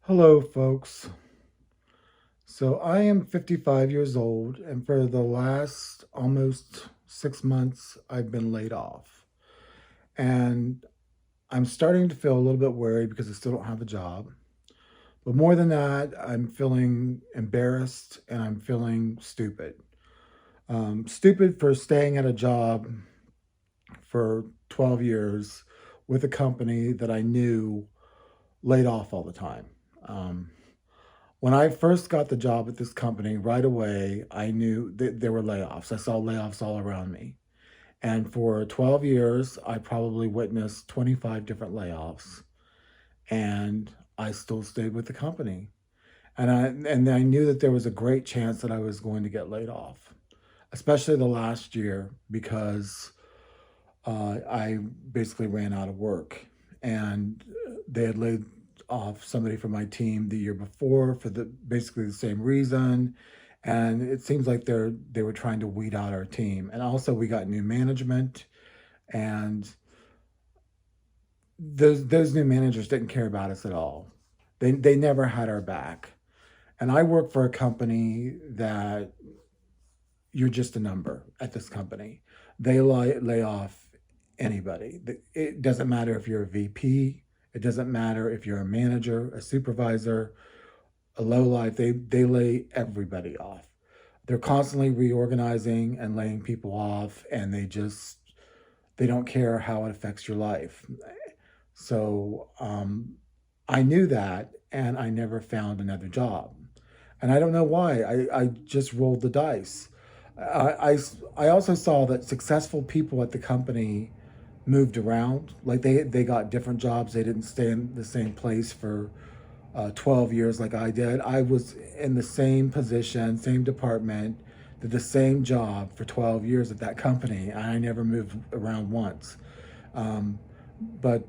Hello, folks. So I am 55 years old, and for the last almost 6 months, I've been laid off. And I'm starting to feel a little bit worried because I still don't have a job. But more than that, I'm feeling embarrassed and I'm feeling stupid. Stupid for staying at a job for 12 years with a company that I knew laid off all the time. Um, When I first got the job at this company, right away, I knew that there were layoffs. I saw layoffs all around me. And for 12 years, I probably witnessed 25 different layoffs, and I still stayed with the company. And I knew that there was a great chance that I was going to get laid off, especially the last year because I basically ran out of work, and they had laid off somebody from my team the year before for the basically the same reason, and it seems like they were trying to weed out our team. And also, we got new management, and those new managers didn't care about us at all. They never had our back. And I work for a company that you're just a number at this company. They lay off anybody. It doesn't matter if you're a VP. It doesn't matter if you're a manager, a supervisor, a low life. They lay everybody off. They're constantly reorganizing and laying people off, and they don't care how it affects your life. So I knew that, and I never found another job. And I don't know why. I just rolled the dice. I, I, I also saw that successful people at the company moved around. Like they got different jobs. They didn't stay in the same place for 12 years like I did. I was in the same position, same department, did the same job for 12 years at that company. And I never moved around once. Um, but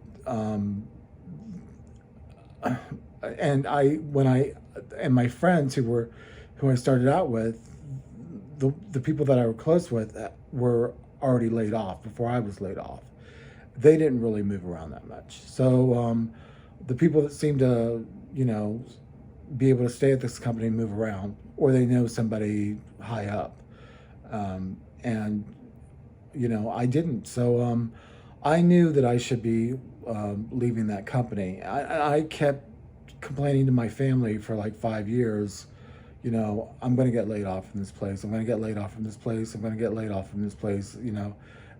and I when I and my friends who I started out with, the people that I were close with were already laid off before I was laid off. They didn't really move around that much. So the people that seem to, be able to stay at this company and move around, or they know somebody high up. And I didn't. So I knew that I should be leaving that company. I kept complaining to my family for like 5 years. I'm going to get laid off from this place. I'm going to get laid off from this place. I'm going to get laid off from this place.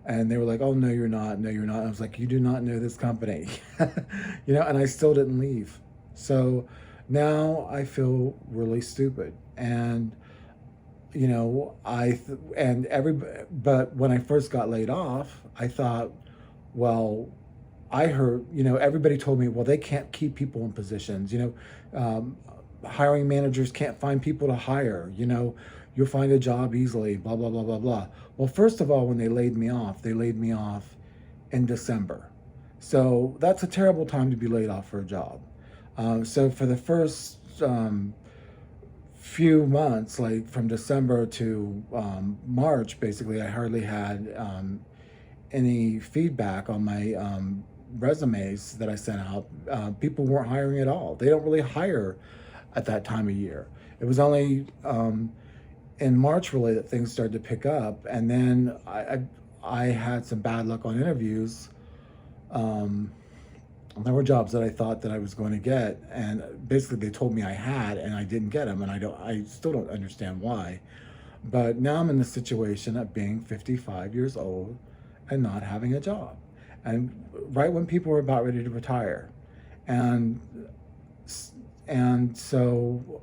And they were like, "Oh, no, you're not. No, you're not." And I was like, "You do not know this company," And I still didn't leave. So now I feel really stupid, and but when I first got laid off, I thought, well, I heard, everybody told me, well, they can't keep people in positions, hiring managers can't find people to hire, you'll find a job easily, blah, blah, blah, blah, blah. Well, first of all, when they laid me off in December. So that's a terrible time to be laid off for a job. So for the first few months, like from December to March, basically, I hardly had any feedback on my resumes that I sent out. People weren't hiring at all. They don't really hire at that time of year. It was only in March really that things started to pick up, and then I had some bad luck on interviews. Um, there were jobs that I thought that I was going to get, and basically they told me I had, and I didn't get them, and I still don't understand why. But now I'm in the situation of being 55 years old and not having a job, and right when people were about ready to retire, and and so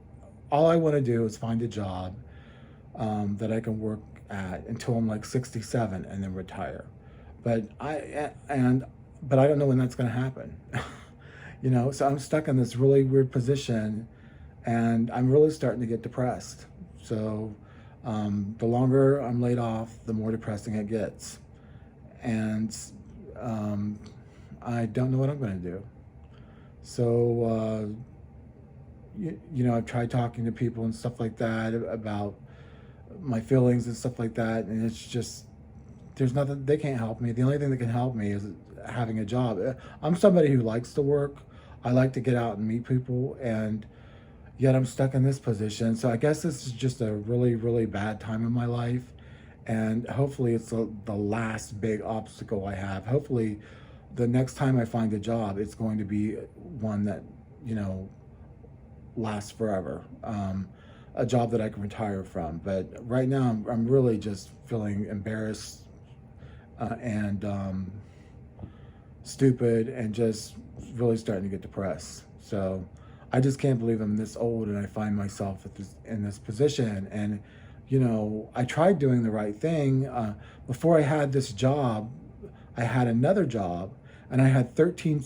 all I want to do is find a job that I can work at until I'm like 67 and then retire. But I don't know when that's going to happen. So I'm stuck in this really weird position, and I'm really starting to get depressed. So the longer I'm laid off, the more depressing it gets, and um, I don't know what I'm going to do. So I've tried talking to people and stuff like that about my feelings and stuff like that, and it's just there's nothing they can't help me. The only thing that can help me is having a job. I'm somebody who likes to work. I like to get out and meet people, and yet I'm stuck in this position. So I guess this is just a really, really bad time in my life. And hopefully it's the last big obstacle I have. Hopefully the next time I find a job, it's going to be one that, you know, lasts forever. A job that I can retire from. But right now I'm really just feeling embarrassed and stupid, and just really starting to get depressed. So I just can't believe I'm this old and I find myself in this position. And you know, I tried doing the right thing. Before I had this job, I had another job, and I had 13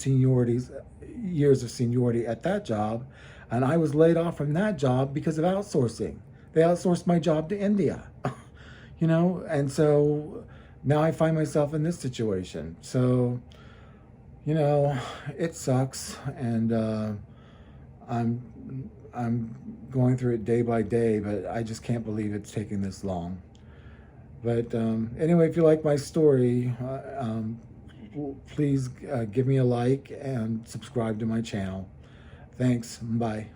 years of seniority at that job, and I was laid off from that job because of outsourcing. They outsourced my job to India, you know, and so now I find myself in this situation. So, you know, it sucks, and I'm going through it day by day, but I just can't believe it's taking this long. But anyway, if you like my story, please give me a like and subscribe to my channel. Thanks. Bye.